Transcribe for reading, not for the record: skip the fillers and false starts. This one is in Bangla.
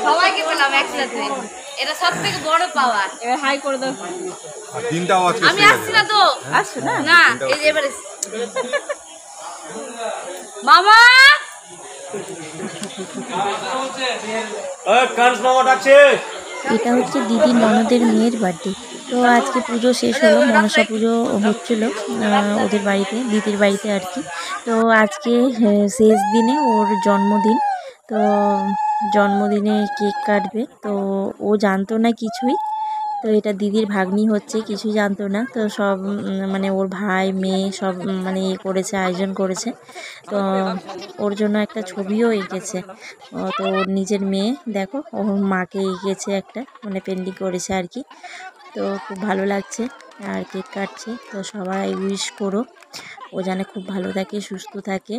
সবাইকে পেলাম একসাথে, এটা সব থেকে বড় পাওয়া। এবার হাই করে দাও। দিনটাও আজকে আমি আসছি না তো, আসছো না? না এই যে এবারে মামা এটা হচ্ছে দিদির ননদের মেয়ের বার্থডে। তো আজকে পুজো শেষ হলো, মনসা পুজো হচ্ছিল ওদের বাড়িতে, দিদির বাড়িতে আর কি। তো আজকে শেষ দিনে ওর জন্মদিন। তো জন্মদিনে কেক কাটবে। তো ও জানতো না কিছুই। তো এটা দিদির ভাগ্নি হচ্ছে, কিছুই জানতো না। তো সব মানে ওর ভাই মেয়ে সব মানে করেছে, আয়োজন করেছে। তো ওর জন্য একটা ছবিও এঁকেছে। তো ওর নিজের মেয়ে দেখো ওর মাকে এঁকেছে একটা, মানে পেন্টিং করেছে আর কি। তো খুব ভালো লাগছে আর কেক কাটছে। তো সবাই উইশ করো, ও যেন খুব ভালো থাকে, সুস্থ থাকে।